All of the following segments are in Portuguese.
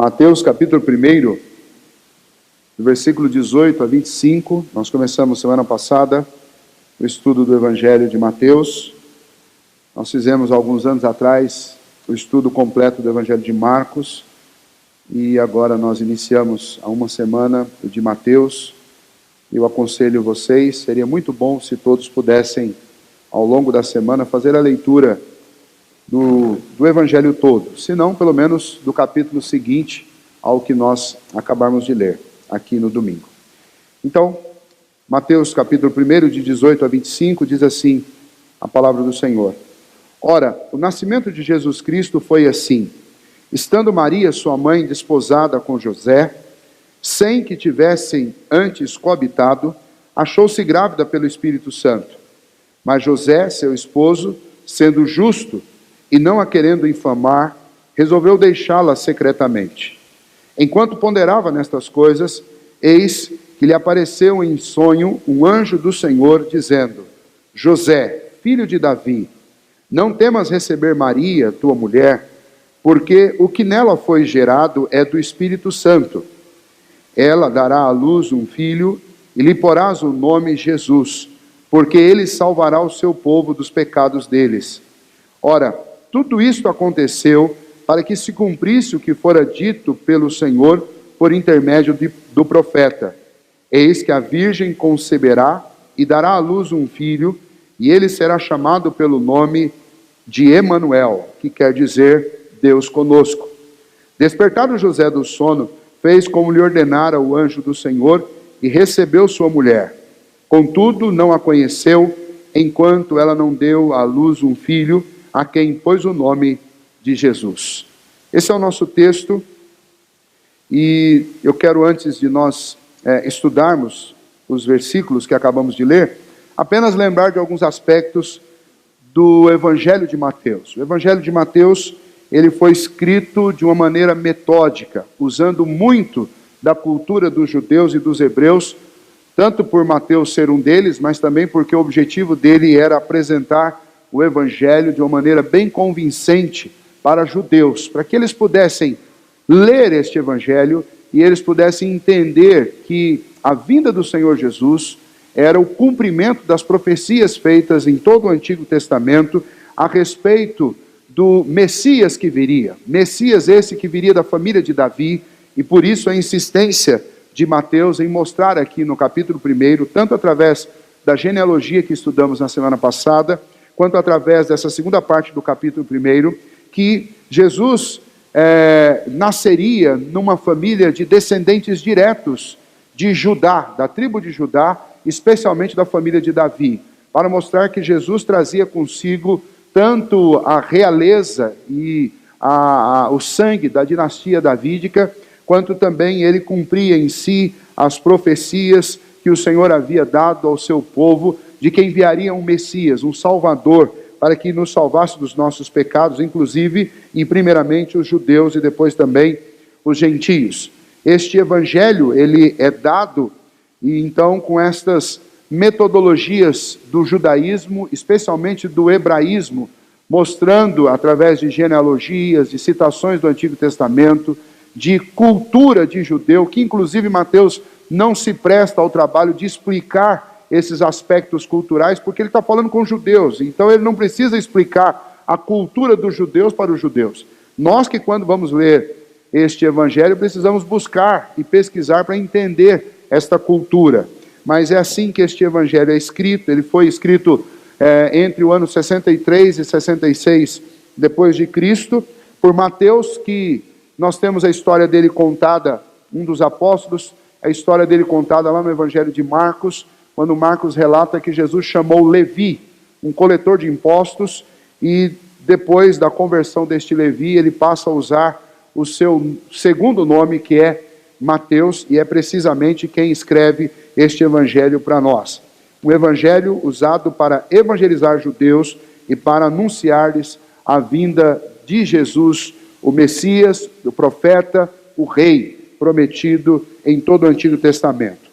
Mateus capítulo 1, do versículo 18 a 25, nós começamos semana passada o estudo do Evangelho de Mateus. Nós fizemos alguns anos atrás o estudo completo do Evangelho de Marcos, e agora nós iniciamos há uma semana o de Mateus. Eu aconselho vocês, seria muito bom se todos pudessem, ao longo da semana, fazer a leitura do Evangelho todo, se não, pelo menos, do capítulo seguinte ao que nós acabarmos de ler, aqui no domingo. Então, Mateus capítulo 1, de 18 a 25, diz assim a palavra do Senhor. Ora, o nascimento de Jesus Cristo foi assim: estando Maria, sua mãe, desposada com José, sem que tivessem antes coabitado, achou-se grávida pelo Espírito Santo. Mas José, seu esposo, sendo justo e não a querendo infamar, resolveu deixá-la secretamente. Enquanto ponderava nestas coisas, eis que lhe apareceu em sonho um anjo do Senhor, dizendo: José, filho de Davi, não temas receber Maria, tua mulher, porque o que nela foi gerado é do Espírito Santo. Ela dará à luz um filho, e lhe porás o nome Jesus, porque ele salvará o seu povo dos pecados deles. Ora, tudo isto aconteceu para que se cumprisse o que fora dito pelo Senhor por intermédio do profeta. Eis que a virgem conceberá e dará à luz um filho, e ele será chamado pelo nome de Emanuel, que quer dizer Deus conosco. Despertado José do sono, fez como lhe ordenara o anjo do Senhor e recebeu sua mulher. Contudo, não a conheceu, enquanto ela não deu à luz um filho, a quem pôs o nome de Jesus. Esse é o nosso texto, e eu quero, antes de nós estudarmos os versículos que acabamos de ler, apenas lembrar de alguns aspectos do Evangelho de Mateus. O Evangelho de Mateus, ele foi escrito de uma maneira metódica, usando muito da cultura dos judeus e dos hebreus, tanto por Mateus ser um deles, mas também porque o objetivo dele era apresentar o Evangelho de uma maneira bem convincente para judeus, para que eles pudessem ler este Evangelho e eles pudessem entender que a vinda do Senhor Jesus era o cumprimento das profecias feitas em todo o Antigo Testamento a respeito do Messias que viria. Messias esse que viria da família de Davi, e por isso a insistência de Mateus em mostrar aqui no capítulo 1, tanto através da genealogia que estudamos na semana passada, quanto através dessa segunda parte do capítulo 1, que Jesus nasceria numa família de descendentes diretos de Judá, da tribo de Judá, especialmente da família de Davi, para mostrar que Jesus trazia consigo tanto a realeza e o sangue da dinastia davídica, quanto também ele cumpria em si as profecias que o Senhor havia dado ao seu povo, de que enviaria um Messias, um Salvador, para que nos salvasse dos nossos pecados, inclusive e primeiramente os judeus e depois também os gentios. Este evangelho, ele é dado, e então com estas metodologias do judaísmo, especialmente do hebraísmo, mostrando através de genealogias, de citações do Antigo Testamento, de cultura de judeu, que inclusive Mateus não se presta ao trabalho de explicar esses aspectos culturais, porque ele está falando com judeus, então ele não precisa explicar a cultura dos judeus para os judeus. Nós que quando vamos ler este evangelho, precisamos buscar e pesquisar para entender esta cultura. Mas é assim que este evangelho é escrito. Ele foi escrito entre o ano 63 e 66 depois de Cristo, por Mateus, que nós temos a história dele contada, um dos apóstolos, a história dele contada lá no Evangelho de Marcos, quando Marcos relata que Jesus chamou Levi, um coletor de impostos, e depois da conversão deste Levi, ele passa a usar o seu segundo nome, que é Mateus, e é precisamente quem escreve este evangelho para nós. Um evangelho usado para evangelizar judeus e para anunciar-lhes a vinda de Jesus, o Messias, o profeta, o rei prometido em todo o Antigo Testamento.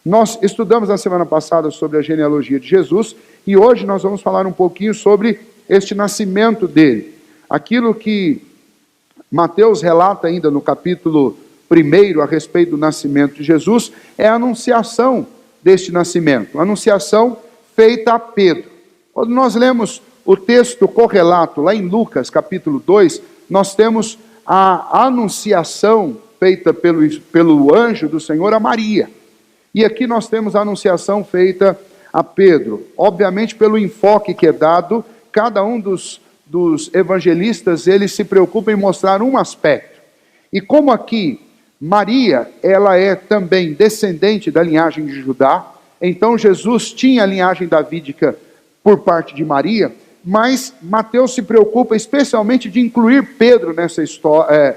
Nós estudamos na semana passada sobre a genealogia de Jesus, e hoje nós vamos falar um pouquinho sobre este nascimento dele. Aquilo que Mateus relata ainda no capítulo 1 a respeito do nascimento de Jesus, é a anunciação deste nascimento, a anunciação feita a Pedro. Quando nós lemos o texto correlato lá em Lucas capítulo 2, nós temos a anunciação feita pelo anjo do Senhor a Maria. E aqui nós temos a anunciação feita a Pedro. Obviamente, pelo enfoque que é dado, cada um dos evangelistas, eles se preocupam em mostrar um aspecto. E como aqui, Maria, ela é também descendente da linhagem de Judá, então Jesus tinha a linhagem davídica por parte de Maria, mas Mateus se preocupa especialmente de incluir Pedro nessa história,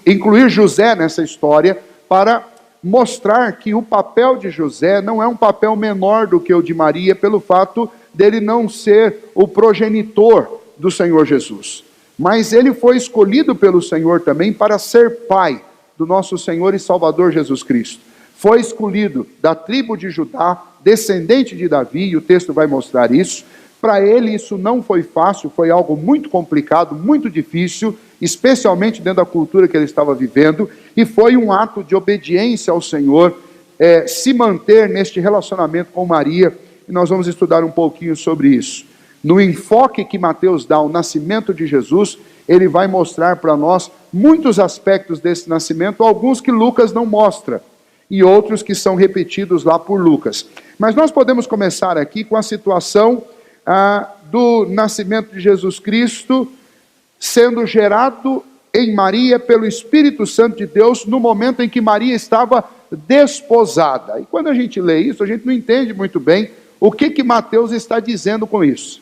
incluir José nessa história, para mostrar que o papel de José não é um papel menor do que o de Maria, pelo fato dele não ser o progenitor do Senhor Jesus. Mas ele foi escolhido pelo Senhor também para ser pai do nosso Senhor e Salvador Jesus Cristo. Foi escolhido da tribo de Judá, descendente de Davi, e o texto vai mostrar isso. Para ele isso não foi fácil, foi algo muito complicado, muito difícil, especialmente dentro da cultura que ele estava vivendo, e foi um ato de obediência ao Senhor, se manter neste relacionamento com Maria, e nós vamos estudar um pouquinho sobre isso. No enfoque que Mateus dá ao nascimento de Jesus, ele vai mostrar para nós muitos aspectos desse nascimento, alguns que Lucas não mostra, e outros que são repetidos lá por Lucas. Mas nós podemos começar aqui com a situação do nascimento de Jesus Cristo, sendo gerado em Maria pelo Espírito Santo de Deus, no momento em que Maria estava desposada. E quando a gente lê isso, a gente não entende muito bem o que Mateus está dizendo com isso.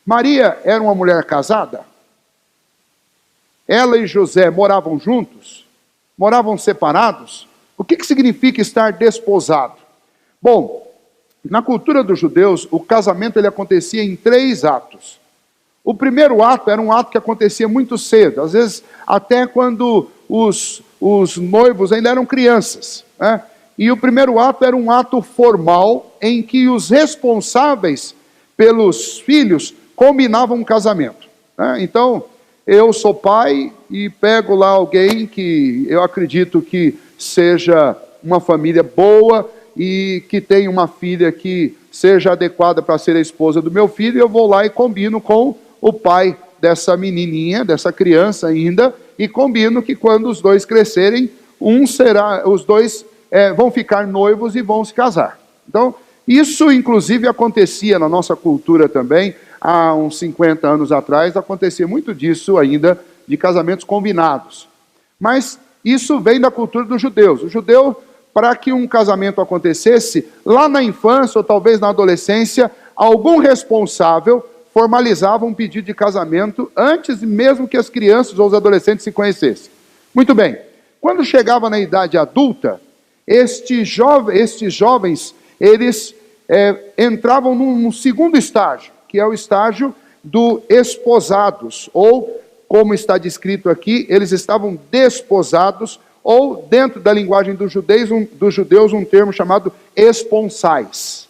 Maria era uma mulher casada? Ela e José moravam juntos? Moravam separados? O que significa estar desposado? Bom, na cultura dos judeus, o casamento ele acontecia em 3 atos. O primeiro ato era um ato que acontecia muito cedo, às vezes até quando os noivos ainda eram crianças, né? E o primeiro ato era um ato formal, em que os responsáveis pelos filhos combinavam um casamento, né? Então, eu sou pai e pego lá alguém que eu acredito que seja uma família boa e que tenha uma filha que seja adequada para ser a esposa do meu filho, e eu vou lá e combino com o pai dessa menininha, dessa criança ainda, e combino que quando os dois crescerem, os dois vão ficar noivos e vão se casar. Então, isso inclusive acontecia na nossa cultura também, há uns 50 anos atrás, acontecia muito disso ainda, de casamentos combinados. Mas isso vem da cultura dos judeus. O judeu, para que um casamento acontecesse, lá na infância ou talvez na adolescência, algum responsável formalizava um pedido de casamento antes mesmo que as crianças ou os adolescentes se conhecessem. Muito bem, quando chegava na idade adulta, estes jovens, eles entravam num segundo estágio, que é o estágio do esposados, ou, como está descrito aqui, eles estavam desposados, ou, dentro da linguagem dos judeus, um termo chamado esponsais.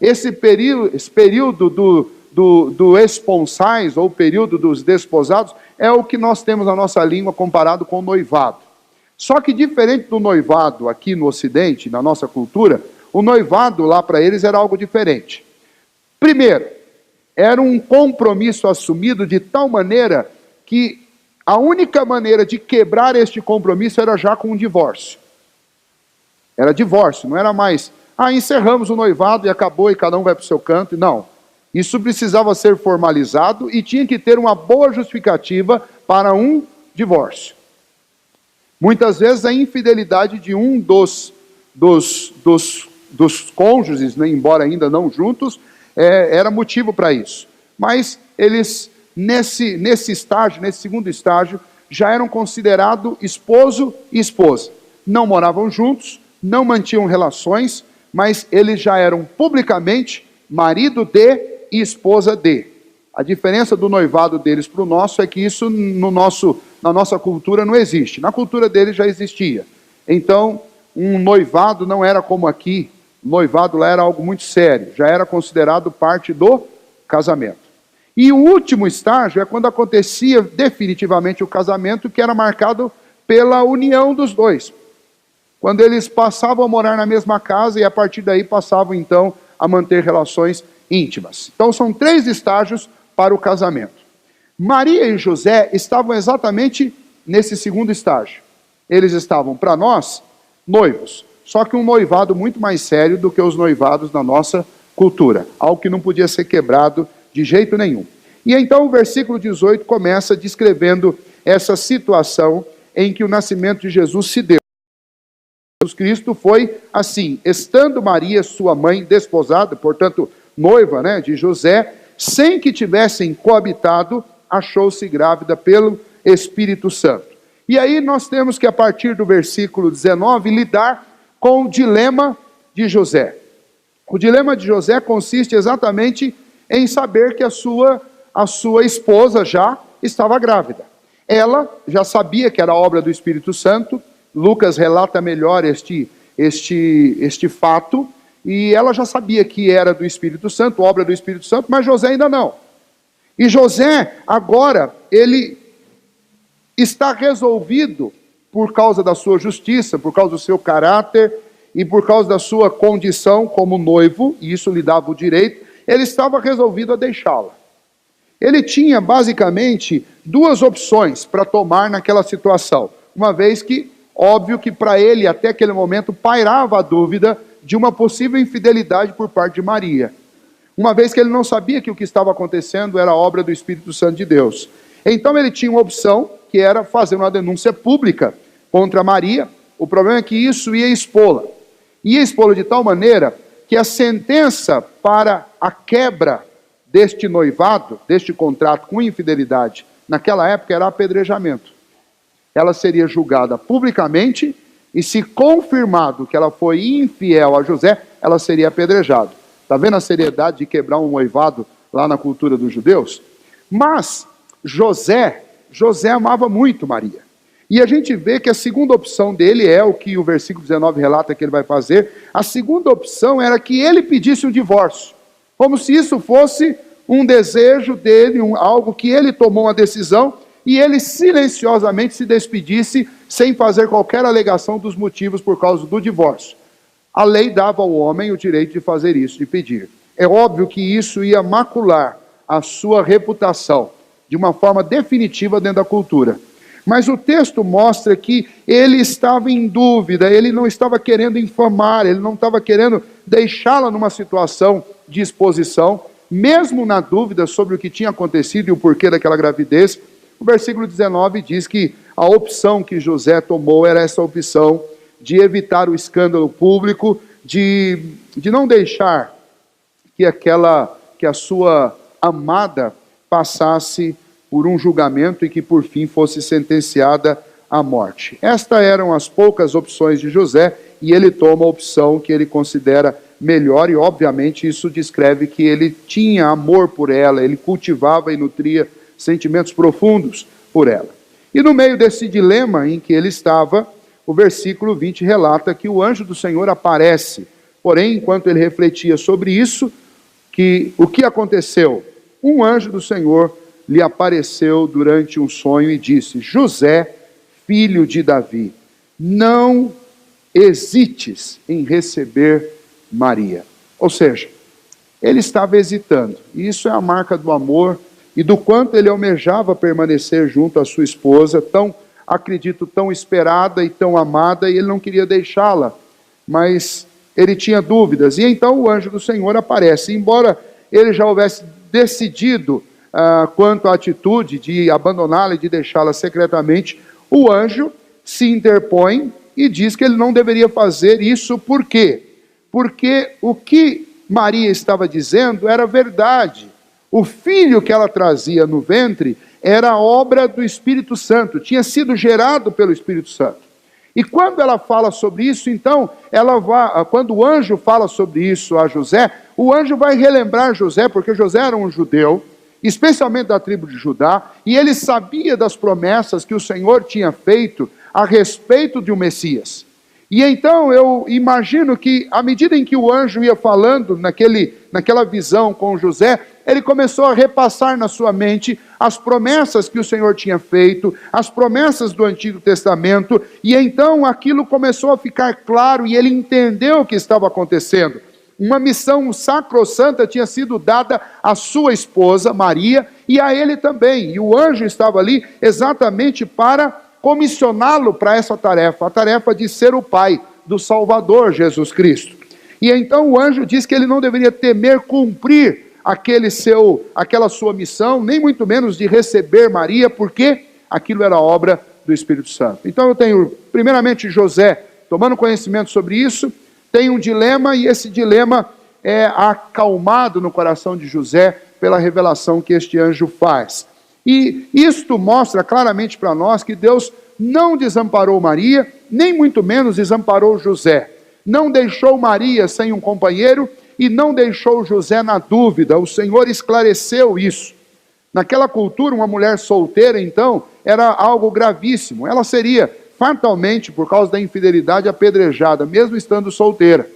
Esse período do esponsais, ou período dos desposados, é o que nós temos na nossa língua comparado com o noivado. Só que diferente do noivado aqui no Ocidente, na nossa cultura, o noivado lá para eles era algo diferente. Primeiro, era um compromisso assumido de tal maneira que a única maneira de quebrar este compromisso era já com um divórcio. Era divórcio, não era mais, encerramos o noivado e acabou e cada um vai para o seu canto. Não. Isso precisava ser formalizado e tinha que ter uma boa justificativa para um divórcio. Muitas vezes a infidelidade de um dos cônjuges, né, embora ainda não juntos, era motivo para isso. Mas eles, nesse estágio, nesse segundo estágio, já eram considerados esposo e esposa. Não moravam juntos, não mantinham relações, mas eles já eram publicamente marido de e esposa de. A diferença do noivado deles para o nosso é que isso na nossa cultura não existe. Na cultura deles já existia. Então, um noivado não era como aqui. Noivado lá era algo muito sério. Já era considerado parte do casamento. E o último estágio é quando acontecia definitivamente o casamento, que era marcado pela união dos dois. Quando eles passavam a morar na mesma casa e a partir daí passavam então a manter relações íntimas. Então são 3 estágios para o casamento. Maria e José estavam exatamente nesse segundo estágio. Eles estavam, para nós, noivos. Só que um noivado muito mais sério do que os noivados na nossa cultura. Algo que não podia ser quebrado de jeito nenhum. E então o versículo 18 começa descrevendo essa situação em que o nascimento de Jesus se deu. Jesus Cristo foi assim: estando Maria, sua mãe, desposada, portanto noiva, de José, sem que tivessem coabitado, achou-se grávida pelo Espírito Santo. E aí nós temos que, a partir do versículo 19, lidar com o dilema de José. O dilema de José consiste exatamente em saber que a sua esposa já estava grávida. Ela já sabia que era obra do Espírito Santo. Lucas relata melhor este fato, e ela já sabia que era do Espírito Santo, obra do Espírito Santo, mas José ainda não. E José, agora, ele está resolvido, por causa da sua justiça, por causa do seu caráter, e por causa da sua condição como noivo, e isso lhe dava o direito, ele estava resolvido a deixá-la. Ele tinha, basicamente, 2 opções para tomar naquela situação, uma vez que, óbvio que para ele, até aquele momento, pairava a dúvida de uma possível infidelidade por parte de Maria. Uma vez que ele não sabia que o que estava acontecendo era obra do Espírito Santo de Deus. Então ele tinha uma opção, que era fazer uma denúncia pública contra Maria. O problema é que isso ia expô-la. Ia expô-la de tal maneira que a sentença para a quebra deste noivado, deste contrato com infidelidade, naquela época era apedrejamento. Ela seria julgada publicamente e, se confirmado que ela foi infiel a José, ela seria apedrejada. Está vendo a seriedade de quebrar um noivado lá na cultura dos judeus? Mas José amava muito Maria. E a gente vê que a segunda opção dele é o que o versículo 19 relata que ele vai fazer. A segunda opção era que ele pedisse um divórcio, como se isso fosse um desejo dele, algo que ele tomou uma decisão, e ele silenciosamente se despedisse sem fazer qualquer alegação dos motivos por causa do divórcio. A lei dava ao homem o direito de fazer isso, de pedir. É óbvio que isso ia macular a sua reputação de uma forma definitiva dentro da cultura. Mas o texto mostra que ele estava em dúvida, ele não estava querendo infamar, ele não estava querendo deixá-la numa situação de exposição, mesmo na dúvida sobre o que tinha acontecido e o porquê daquela gravidez. O versículo 19 diz que a opção que José tomou era essa opção de evitar o escândalo público, de não deixar que a sua amada passasse por um julgamento e que por fim fosse sentenciada à morte. Estas eram as poucas opções de José, e ele toma a opção que ele considera melhor, e obviamente isso descreve que ele tinha amor por ela, ele cultivava e nutria sentimentos profundos por ela. E no meio desse dilema em que ele estava, o versículo 20 relata que o anjo do Senhor aparece. Porém, enquanto ele refletia sobre isso, o que aconteceu? Um anjo do Senhor lhe apareceu durante um sonho e disse: José, filho de Davi, não hesites em receber Maria. Ou seja, ele estava hesitando. E isso é a marca do amor e do quanto ele almejava permanecer junto à sua esposa, acredito, tão esperada e tão amada, e ele não queria deixá-la, mas ele tinha dúvidas. E então o anjo do Senhor aparece. Embora ele já houvesse decidido quanto à atitude de abandoná-la e de deixá-la secretamente, o anjo se interpõe e diz que ele não deveria fazer isso. Por quê? Porque o que Maria estava dizendo era verdade. O filho que ela trazia no ventre era obra do Espírito Santo, tinha sido gerado pelo Espírito Santo. E quando ela fala sobre isso, então, quando o anjo fala sobre isso a José, o anjo vai relembrar José, porque José era um judeu, especialmente da tribo de Judá, e ele sabia das promessas que o Senhor tinha feito a respeito de um Messias. E então eu imagino que, à medida em que o anjo ia falando naquela visão com José, ele começou a repassar na sua mente as promessas que o Senhor tinha feito, as promessas do Antigo Testamento, e então aquilo começou a ficar claro e ele entendeu o que estava acontecendo. Uma missão sacrossanta tinha sido dada à sua esposa, Maria, e a ele também. E o anjo estava ali exatamente para comissioná-lo para essa tarefa, a tarefa de ser o pai do Salvador, Jesus Cristo. E então o anjo diz que ele não deveria temer cumprir aquela sua missão, nem muito menos de receber Maria, porque aquilo era obra do Espírito Santo. Então eu tenho, primeiramente, José tomando conhecimento sobre isso, tem um dilema, e esse dilema é acalmado no coração de José pela revelação que este anjo faz. E isto mostra claramente para nós que Deus não desamparou Maria, nem muito menos desamparou José. Não deixou Maria sem um companheiro e não deixou José na dúvida. O Senhor esclareceu isso. Naquela cultura, uma mulher solteira, então, era algo gravíssimo. Ela seria fatalmente, por causa da infidelidade, apedrejada, mesmo estando solteira.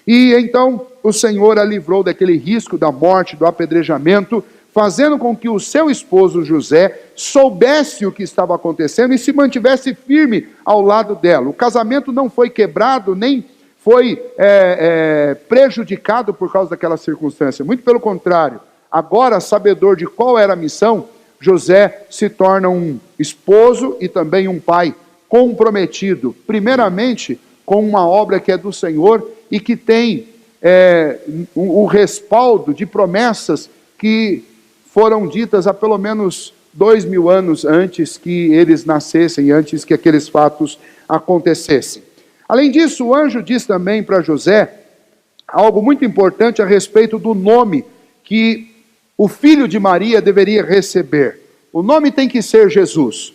E então o Senhor a livrou daquele risco da morte, do apedrejamento, fazendo com que o seu esposo José soubesse o que estava acontecendo e se mantivesse firme ao lado dela. O casamento não foi quebrado, nem foi prejudicado por causa daquela circunstância. Muito pelo contrário. Agora, sabedor de qual era a missão, José se torna um esposo e também um pai comprometido, primeiramente, com uma obra que é do Senhor e que tem o respaldo de promessas que foram ditas há pelo menos 2000 anos antes que eles nascessem, antes que aqueles fatos acontecessem. Além disso, o anjo diz também para José algo muito importante a respeito do nome que o filho de Maria deveria receber. O nome tem que ser Jesus.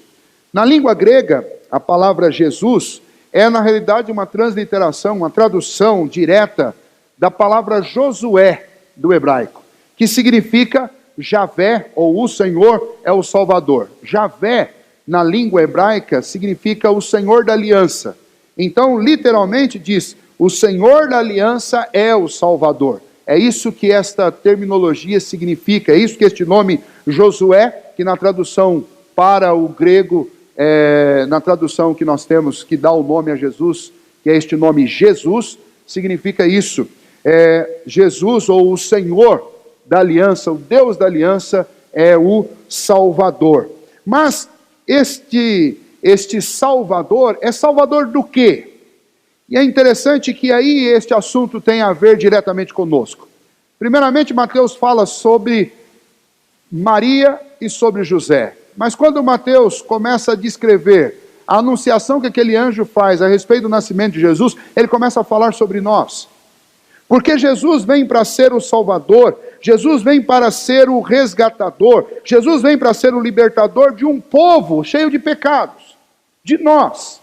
Na língua grega, a palavra Jesus é, na realidade, uma transliteração, uma tradução direta da palavra Josué do hebraico, que significa Javé, ou o Senhor é o Salvador. Javé, na língua hebraica, significa o Senhor da aliança. Então, literalmente diz, o Senhor da aliança é o Salvador. É isso que esta terminologia significa, é isso que este nome Josué, que na tradução para o grego, na tradução que nós temos, que dá o nome a Jesus, que é este nome Jesus, significa isso. Jesus, ou o Senhor da aliança, o Deus da aliança, é o Salvador. Mas este Salvador é Salvador do quê? E é interessante que aí este assunto tem a ver diretamente conosco. Primeiramente, Mateus fala sobre Maria e sobre José. Mas quando Mateus começa a descrever a anunciação que aquele anjo faz a respeito do nascimento de Jesus, ele começa a falar sobre nós. Porque Jesus vem para ser o Salvador, Jesus vem para ser o resgatador, Jesus vem para ser o libertador de um povo cheio de pecados, de nós.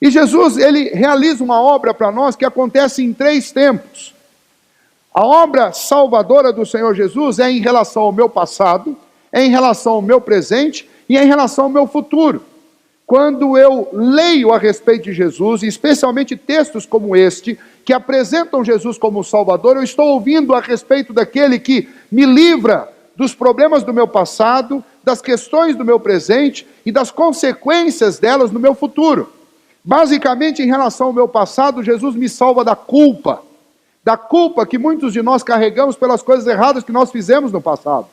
E Jesus, ele realiza uma obra para nós que acontece em 3 tempos. A obra salvadora do Senhor Jesus é em relação ao meu passado, é em relação ao meu presente e é em relação ao meu futuro. Quando eu leio a respeito de Jesus, especialmente textos como este, que apresentam Jesus como Salvador, eu estou ouvindo a respeito daquele que me livra dos problemas do meu passado, das questões do meu presente e das consequências delas no meu futuro. Basicamente, em relação ao meu passado, Jesus me salva da culpa que muitos de nós carregamos pelas coisas erradas que nós fizemos no passado.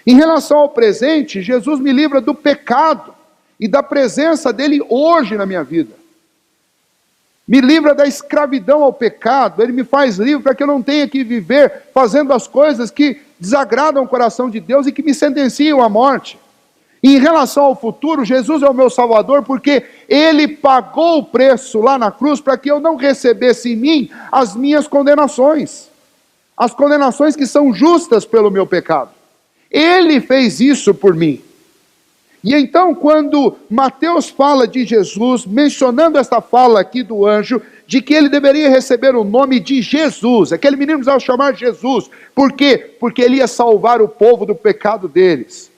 Em relação ao presente, Jesus me livra do pecado e da presença dele hoje na minha vida. Me livra da escravidão ao pecado, ele me faz livre para que eu não tenha que viver fazendo as coisas que desagradam o coração de Deus e que me sentenciam à morte. E em relação ao futuro, Jesus é o meu Salvador porque ele pagou o preço lá na cruz para que eu não recebesse em mim as minhas condenações. As condenações que são justas pelo meu pecado. Ele fez isso por mim. E então, quando Mateus fala de Jesus, mencionando esta fala aqui do anjo, de que ele deveria receber o nome de Jesus, aquele menino precisava chamar Jesus. Por quê? Porque ele ia salvar o povo do pecado deles.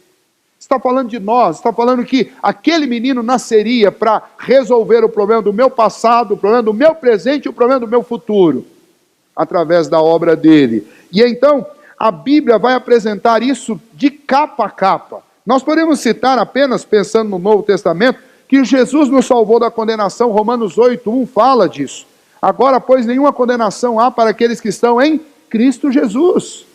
Está falando de nós, está falando que aquele menino nasceria para resolver o problema do meu passado, o problema do meu presente e o problema do meu futuro, através da obra dele. E então, a Bíblia vai apresentar isso de capa a capa. Nós podemos citar apenas, pensando no Novo Testamento, que Jesus nos salvou da condenação. Romanos 8:1 fala disso. Agora, pois, nenhuma condenação há para aqueles que estão em Cristo Jesus.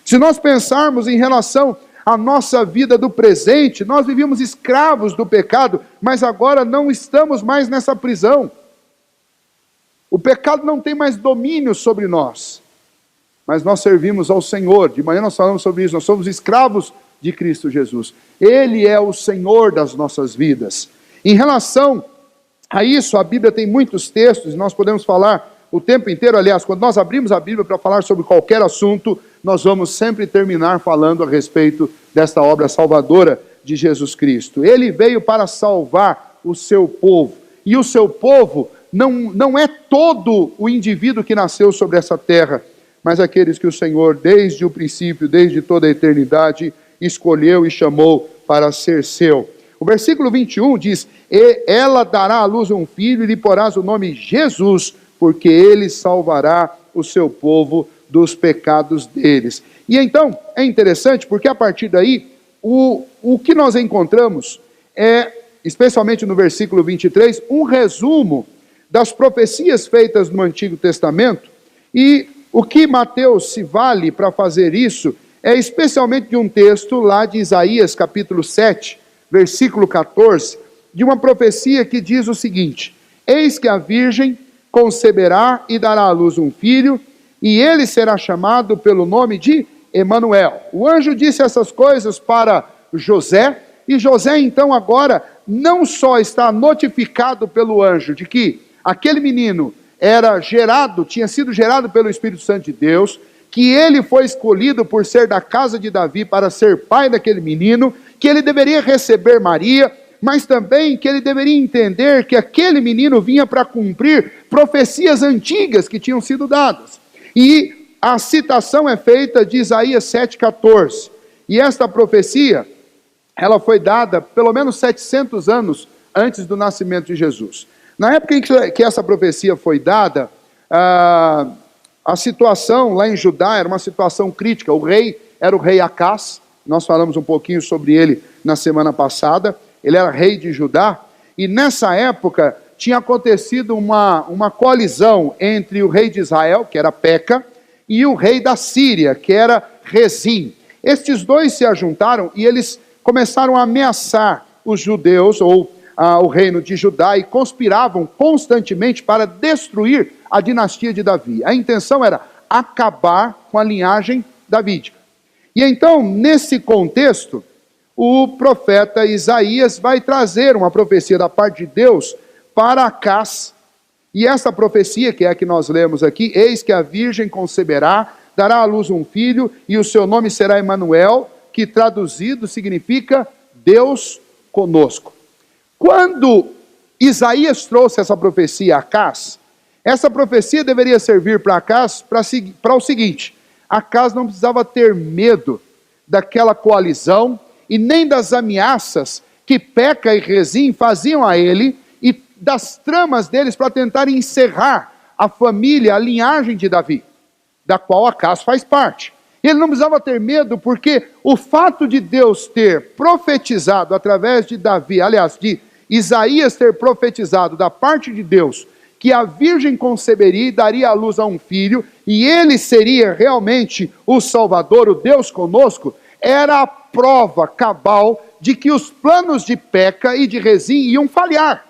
Se nós pensarmos em relação à nossa vida do presente, nós vivíamos escravos do pecado, mas agora não estamos mais nessa prisão. O pecado não tem mais domínio sobre nós, mas nós servimos ao Senhor. De manhã nós falamos sobre isso, nós somos escravos de Cristo Jesus. Ele é o Senhor das nossas vidas. Em relação a isso, a Bíblia tem muitos textos, e nós podemos falar o tempo inteiro. Aliás, quando nós abrimos a Bíblia para falar sobre qualquer assunto, nós vamos sempre terminar falando a respeito desta obra salvadora de Jesus Cristo. Ele veio para salvar o seu povo, e o seu povo não é todo o indivíduo que nasceu sobre essa terra, mas aqueles que o Senhor, desde o princípio, desde toda a eternidade, escolheu e chamou para ser seu. O versículo 21 diz: e ela dará à luz um filho, e lhe porás o nome Jesus, porque ele salvará o seu povo dos pecados deles. E então, é interessante, porque a partir daí, o que nós encontramos é, especialmente no versículo 23, um resumo das profecias feitas no Antigo Testamento. E o que Mateus se vale para fazer isso é especialmente de um texto lá de Isaías, capítulo 7, versículo 14, de uma profecia que diz o seguinte: eis que a virgem conceberá e dará à luz um filho, e ele será chamado pelo nome de Emanuel. O anjo disse essas coisas para José, e José então agora não só está notificado pelo anjo de que aquele menino tinha sido gerado pelo Espírito Santo de Deus, que ele foi escolhido por ser da casa de Davi para ser pai daquele menino, que ele deveria receber Maria, mas também que ele deveria entender que aquele menino vinha para cumprir profecias antigas que tinham sido dadas. E a citação é feita de Isaías 7,14. E esta profecia, ela foi dada pelo menos 700 anos antes do nascimento de Jesus. Na época em que essa profecia foi dada, a situação lá em Judá era uma situação crítica. O rei era o rei Acás, nós falamos um pouquinho sobre ele na semana passada. Ele era rei de Judá, e nessa época tinha acontecido uma colisão entre o rei de Israel, que era Peca, e o rei da Síria, que era Rezim. Estes dois se ajuntaram e eles começaram a ameaçar os judeus, ou o reino de Judá, e conspiravam constantemente para destruir a dinastia de Davi. A intenção era acabar com a linhagem davídica. E então, nesse contexto, o profeta Isaías vai trazer uma profecia da parte de Deus para Acás. E essa profecia, que é a que nós lemos aqui: eis que a virgem conceberá, dará à luz um filho, e o seu nome será Emanuel, que traduzido significa Deus conosco. Quando Isaías trouxe essa profecia a Acás, essa profecia deveria servir para Acás para o seguinte: Acás não precisava ter medo daquela coalizão e nem das ameaças que Peca e Rezim faziam a ele, e das tramas deles para tentar encerrar a família, a linhagem de Davi, da qual Acás faz parte. Ele não precisava ter medo, porque o fato de Deus ter profetizado através de Davi, aliás, de Isaías ter profetizado da parte de Deus, que a virgem conceberia e daria à luz a um filho, e ele seria realmente o Salvador, o Deus conosco, era a prova cabal de que os planos de Peca e de Rezim iam falhar.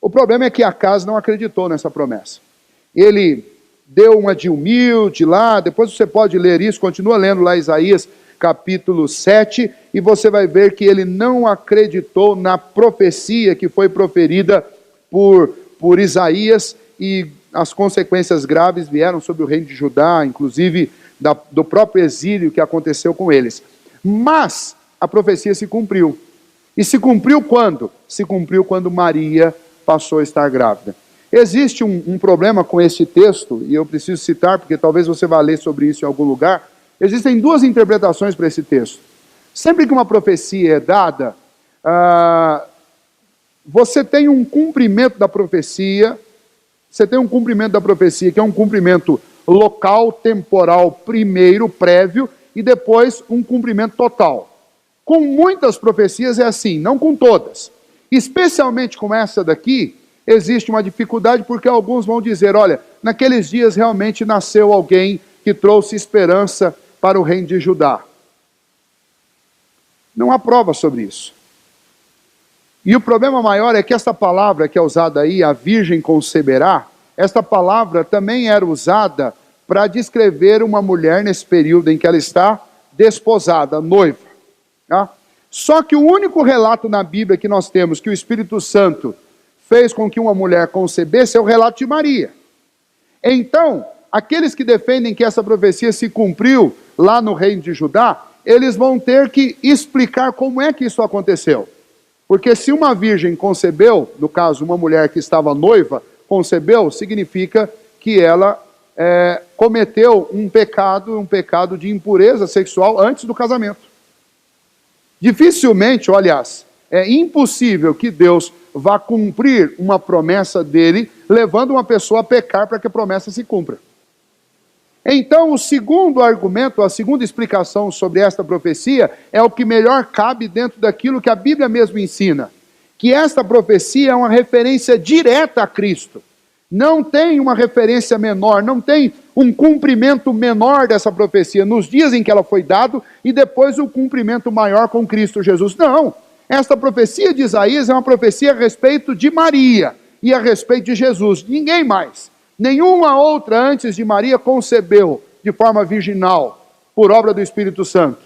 O problema é que Acás não acreditou nessa promessa. Ele deu uma de humilde lá, depois você pode ler isso, continua lendo lá Isaías capítulo 7, e você vai ver que ele não acreditou na profecia que foi proferida por Isaías, e as consequências graves vieram sobre o reino de Judá, inclusive do próprio exílio que aconteceu com eles. Mas a profecia se cumpriu. E se cumpriu quando? Se cumpriu quando Maria passou a estar grávida. Existe um problema com esse texto, e eu preciso citar, porque talvez você vá ler sobre isso em algum lugar. Existem duas interpretações para esse texto. Sempre que uma profecia é dada, você tem um cumprimento da profecia, que é um cumprimento local, temporal primeiro, prévio, e depois um cumprimento total. Com muitas profecias é assim, não com todas. Especialmente com essa daqui, existe uma dificuldade porque alguns vão dizer, olha, naqueles dias realmente nasceu alguém que trouxe esperança para o reino de Judá. Não há prova sobre isso. E o problema maior é que essa palavra que é usada aí, a virgem conceberá, esta palavra também era usada para descrever uma mulher nesse período em que ela está desposada, noiva. Tá? Só que o único relato na Bíblia que nós temos que o Espírito Santo fez com que uma mulher concebesse é o relato de Maria. Então, aqueles que defendem que essa profecia se cumpriu lá no reino de Judá, eles vão ter que explicar como é que isso aconteceu. Porque se uma virgem concebeu, no caso uma mulher que estava noiva, concebeu, significa que ela cometeu um pecado de impureza sexual antes do casamento. Dificilmente, aliás, é impossível que Deus vá cumprir uma promessa dele, levando uma pessoa a pecar para que a promessa se cumpra. Então, o segundo argumento, a segunda explicação sobre esta profecia, é o que melhor cabe dentro daquilo que a Bíblia mesmo ensina. Que esta profecia é uma referência direta a Cristo. Não tem uma referência menor, não tem um cumprimento menor dessa profecia nos dias em que ela foi dada e depois o cumprimento maior com Cristo Jesus. Não, esta profecia de Isaías é uma profecia a respeito de Maria e a respeito de Jesus, ninguém mais. Nenhuma outra antes de Maria concebeu de forma virginal, por obra do Espírito Santo.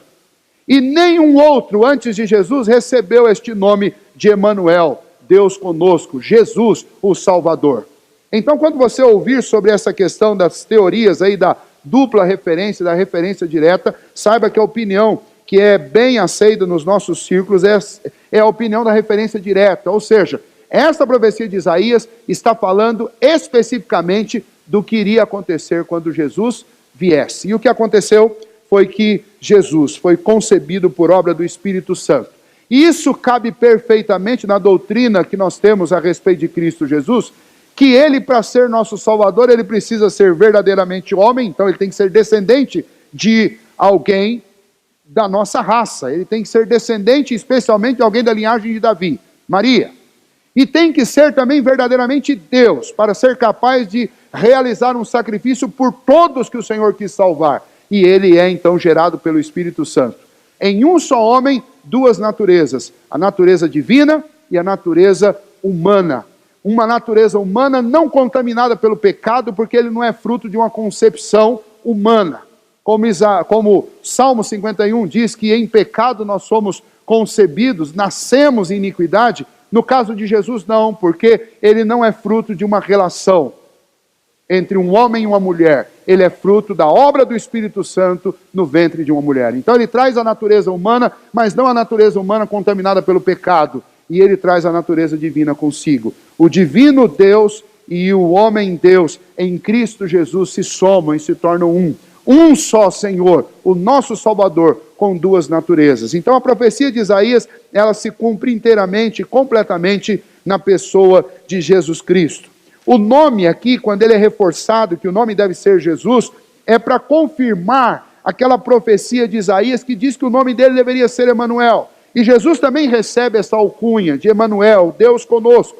E nenhum outro antes de Jesus recebeu este nome de Emanuel, Deus conosco, Jesus, o Salvador. Então, quando você ouvir sobre essa questão das teorias aí da dupla referência, da referência direta, saiba que a opinião que é bem aceita nos nossos círculos é a opinião da referência direta, ou seja, esta profecia de Isaías está falando especificamente do que iria acontecer quando Jesus viesse. E o que aconteceu foi que Jesus foi concebido por obra do Espírito Santo. E isso cabe perfeitamente na doutrina que nós temos a respeito de Cristo Jesus, que ele, para ser nosso Salvador, ele precisa ser verdadeiramente homem, então ele tem que ser descendente de alguém da nossa raça. Ele tem que ser descendente especialmente de alguém da linhagem de Davi, Maria. E tem que ser também verdadeiramente Deus, para ser capaz de realizar um sacrifício por todos que o Senhor quis salvar. E ele é então gerado pelo Espírito Santo. Em um só homem, duas naturezas, a natureza divina e a natureza humana. Uma natureza humana não contaminada pelo pecado, porque ele não é fruto de uma concepção humana. Como Salmo 51 diz que em pecado nós somos concebidos, nascemos em iniquidade. No caso de Jesus, não, porque ele não é fruto de uma relação entre um homem e uma mulher. Ele é fruto da obra do Espírito Santo no ventre de uma mulher. Então ele traz a natureza humana, mas não a natureza humana contaminada pelo pecado. E ele traz a natureza divina consigo. O divino Deus e o homem Deus em Cristo Jesus se somam e se tornam um. Um só Senhor, o nosso Salvador, com duas naturezas. Então a profecia de Isaías, ela se cumpre inteiramente, completamente na pessoa de Jesus Cristo. O nome aqui, quando ele é reforçado, que o nome deve ser Jesus, é para confirmar aquela profecia de Isaías que diz que o nome dele deveria ser Emanuel. E Jesus também recebe essa alcunha de Emanuel, Deus conosco.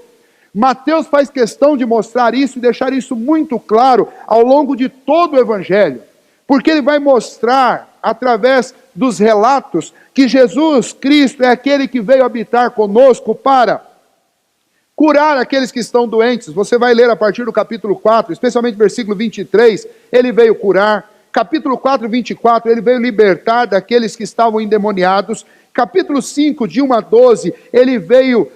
Mateus faz questão de mostrar isso e deixar isso muito claro ao longo de todo o Evangelho. Porque ele vai mostrar, através dos relatos, que Jesus Cristo é aquele que veio habitar conosco para curar aqueles que estão doentes. Você vai ler a partir do capítulo 4, especialmente versículo 23, ele veio curar. Capítulo 4, 24, ele veio libertar daqueles que estavam endemoniados. Capítulo 5, de 1 a 12, ele veio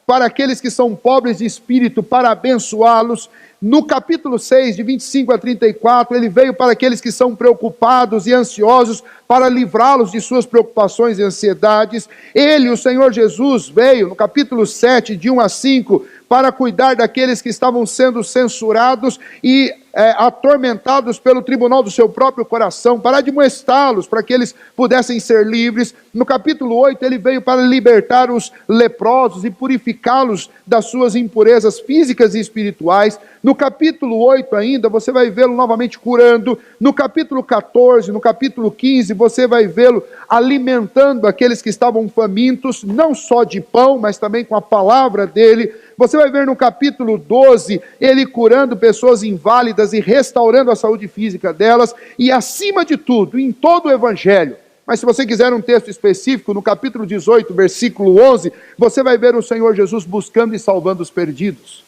para aqueles que são pobres de espírito, para abençoá-los. No capítulo 6, de 25 a 34, ele veio para aqueles que são preocupados e ansiosos, para livrá-los de suas preocupações e ansiedades. Ele, o Senhor Jesus, veio no capítulo 7, de 1 a 5, para cuidar daqueles que estavam sendo censurados e atormentados pelo tribunal do seu próprio coração, para admoestá-los, para que eles pudessem ser livres. No capítulo 8, ele veio para libertar os leprosos e purificá-los das suas impurezas físicas e espirituais. No capítulo 8 ainda, você vai vê-lo novamente curando. No capítulo 14, no capítulo 15, você vai vê-lo alimentando aqueles que estavam famintos, não só de pão, mas também com a palavra dele. Você vai ver no capítulo 12, ele curando pessoas inválidas e restaurando a saúde física delas. E acima de tudo, em todo o evangelho, mas se você quiser um texto específico, no capítulo 18, versículo 11, você vai ver o Senhor Jesus buscando e salvando os perdidos.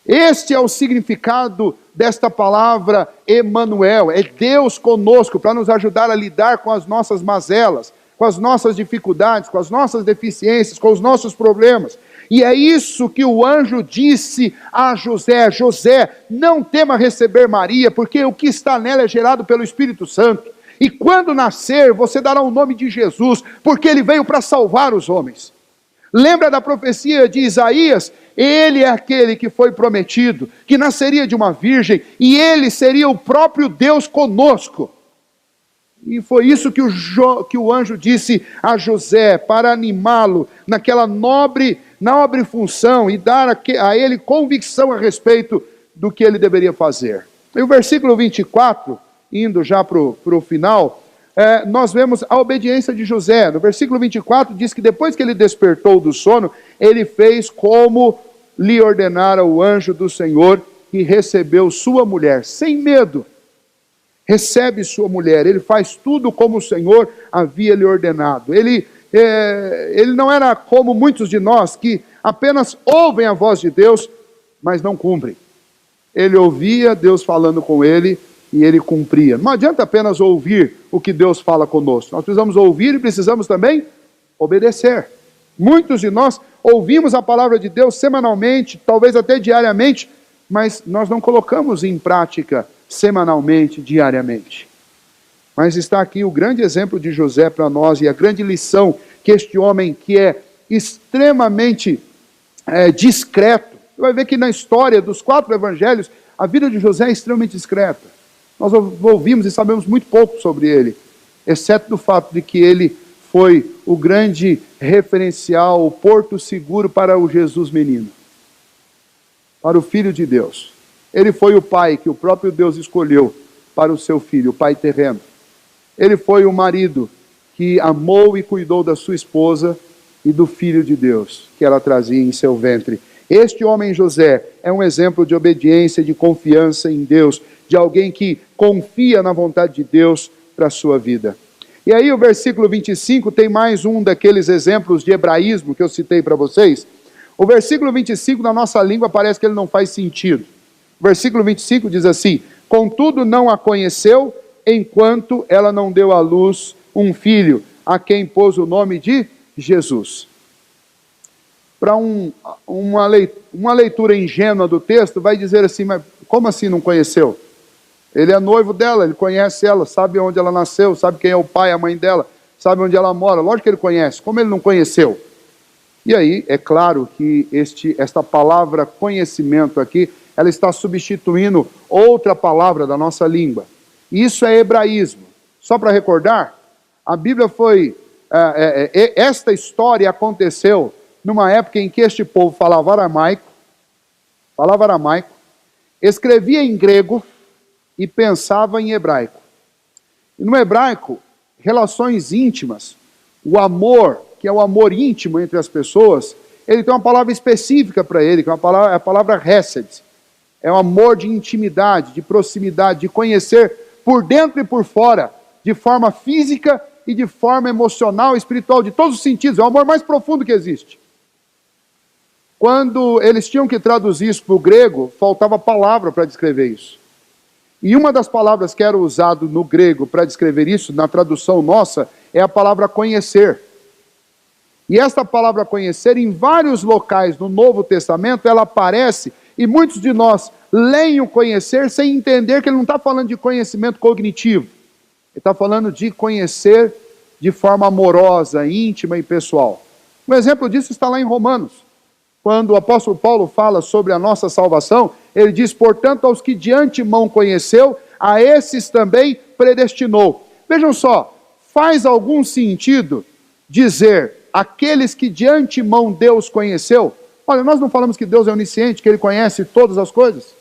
Este é o significado desta palavra Emanuel, é Deus conosco, para nos ajudar a lidar com as nossas mazelas, com as nossas dificuldades, com as nossas deficiências, com os nossos problemas. E é isso que o anjo disse a José: José, não tema receber Maria, porque o que está nela é gerado pelo Espírito Santo. E quando nascer, você dará o nome de Jesus, porque ele veio para salvar os homens. Lembra da profecia de Isaías? Ele é aquele que foi prometido, que nasceria de uma virgem, e ele seria o próprio Deus conosco. E foi isso que o anjo disse a José, para animá-lo naquela nobre função e dar a ele convicção a respeito do que ele deveria fazer. E o versículo 24, indo já para o final, nós vemos a obediência de José. No versículo 24 diz que depois que ele despertou do sono, ele fez como lhe ordenara o anjo do Senhor, e recebeu sua mulher, sem medo. Recebe sua mulher, ele faz tudo como o Senhor havia lhe ordenado. Ele não era como muitos de nós, que apenas ouvem a voz de Deus, mas não cumprem. Ele ouvia Deus falando com ele, e ele cumpria. Não adianta apenas ouvir o que Deus fala conosco. Nós precisamos ouvir e precisamos também obedecer. Muitos de nós ouvimos a palavra de Deus semanalmente, talvez até diariamente, mas nós não colocamos em prática semanalmente, diariamente. Mas está aqui o grande exemplo de José para nós, e a grande lição que este homem, que é extremamente discreto, você vai ver que na história dos 4 evangelhos, a vida de José é extremamente discreta. Nós ouvimos e sabemos muito pouco sobre ele, exceto do fato de que ele foi o grande referencial, o porto seguro para o Jesus menino, para o Filho de Deus. Ele foi o pai que o próprio Deus escolheu para o seu filho, o pai terreno. Ele foi o marido que amou e cuidou da sua esposa e do Filho de Deus, que ela trazia em seu ventre. Este homem José é um exemplo de obediência, de confiança em Deus, de alguém que confia na vontade de Deus para a sua vida. E aí o versículo 25 tem mais um daqueles exemplos de hebraísmo que eu citei para vocês. O versículo 25 na nossa língua parece que ele não faz sentido. O versículo 25 diz assim: contudo não a conheceu, enquanto ela não deu à luz um filho, a quem pôs o nome de Jesus. Para uma leitura ingênua do texto, vai dizer assim: mas como assim não conheceu? Ele é noivo dela, ele conhece ela, sabe onde ela nasceu, sabe quem é o pai, a mãe dela, sabe onde ela mora, lógico que ele conhece, como ele não conheceu? E aí, é claro que esta palavra conhecimento aqui, ela está substituindo outra palavra da nossa língua. Isso é hebraísmo. Só para recordar, a Bíblia esta história aconteceu numa época em que este povo falava aramaico, escrevia em grego e pensava em hebraico. E no hebraico, relações íntimas, o amor, que é o amor íntimo entre as pessoas, ele tem uma palavra específica para ele, que é a palavra hesed. É um amor de intimidade, de proximidade, de conhecer por dentro e por fora, de forma física e de forma emocional, espiritual, de todos os sentidos. É o amor mais profundo que existe. Quando eles tinham que traduzir isso para o grego, faltava palavra para descrever isso. E uma das palavras que era usada no grego para descrever isso, na tradução nossa, é a palavra conhecer. E esta palavra conhecer, em vários locais no Novo Testamento, ela aparece, e muitos de nós leem o conhecer sem entender que ele não está falando de conhecimento cognitivo. Ele está falando de conhecer de forma amorosa, íntima e pessoal. Um exemplo disso está lá em Romanos. Quando o apóstolo Paulo fala sobre a nossa salvação, ele diz: portanto, aos que de antemão conheceu, a esses também predestinou. Vejam só, faz algum sentido dizer aqueles que de antemão Deus conheceu? Olha, nós não falamos que Deus é onisciente, que Ele conhece todas as coisas?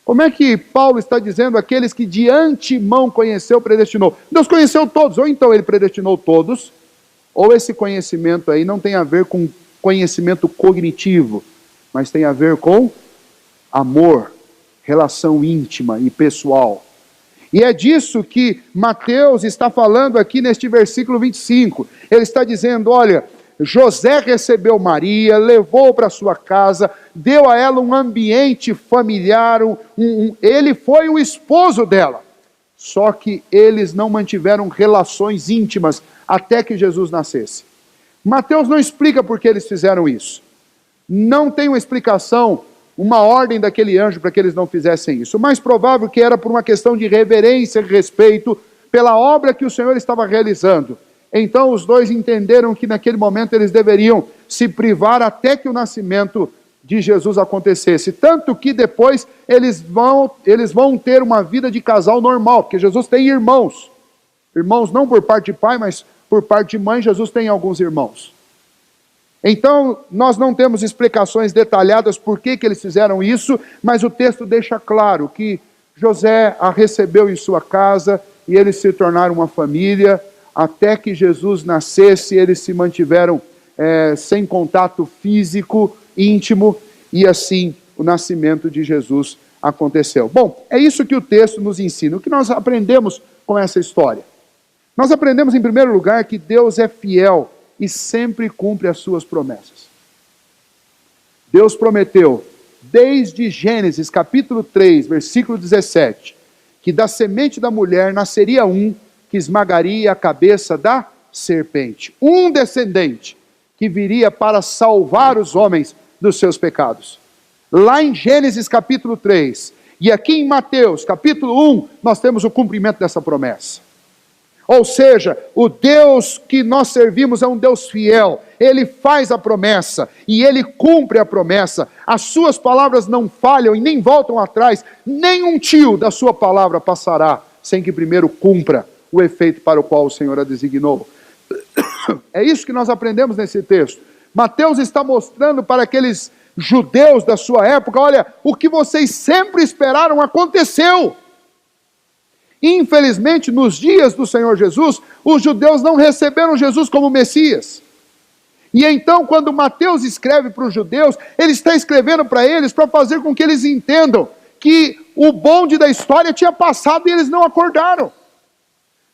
Como é que Paulo está dizendo aqueles que de antemão conheceu, predestinou? Deus conheceu todos, ou então Ele predestinou todos, ou esse conhecimento aí não tem a ver com conhecimento cognitivo, mas tem a ver com amor, relação íntima e pessoal. E é disso que Mateus está falando aqui neste versículo 25. Ele está dizendo, olha, José recebeu Maria, levou para sua casa, deu a ela um ambiente familiar, ele foi o esposo dela. Só que eles não mantiveram relações íntimas até que Jesus nascesse. Mateus não explica por que eles fizeram isso. Não tem uma explicação, uma ordem daquele anjo para que eles não fizessem isso. O mais provável que era por uma questão de reverência e respeito pela obra que o Senhor estava realizando. Então os dois entenderam que naquele momento eles deveriam se privar até que o nascimento de Jesus acontecesse. Tanto que depois eles vão ter uma vida de casal normal, porque Jesus tem irmãos. Irmãos não por parte de pai, mas por parte de mãe, Jesus tem alguns irmãos. Então, nós não temos explicações detalhadas por que eles fizeram isso, mas o texto deixa claro que José a recebeu em sua casa e eles se tornaram uma família. Até que Jesus nascesse, eles se mantiveram sem contato físico, íntimo, e assim o nascimento de Jesus aconteceu. Bom, é isso que o texto nos ensina. O que nós aprendemos com essa história? Nós aprendemos, em primeiro lugar, que Deus é fiel e sempre cumpre as suas promessas. Deus prometeu, desde Gênesis capítulo 3, versículo 17, que da semente da mulher nasceria um que esmagaria a cabeça da serpente. Um descendente que viria para salvar os homens dos seus pecados. Lá em Gênesis capítulo 3, e aqui em Mateus capítulo 1, nós temos o cumprimento dessa promessa. Ou seja, o Deus que nós servimos é um Deus fiel. Ele faz a promessa e Ele cumpre a promessa. As suas palavras não falham e nem voltam atrás. Nem um tio da sua palavra passará sem que primeiro cumpra o efeito para o qual o Senhor a designou. É isso que nós aprendemos nesse texto. Mateus está mostrando para aqueles judeus da sua época, olha, o que vocês sempre esperaram aconteceu. Infelizmente, nos dias do Senhor Jesus, os judeus não receberam Jesus como Messias. E então, quando Mateus escreve para os judeus, ele está escrevendo para eles para fazer com que eles entendam que o bonde da história tinha passado e eles não acordaram.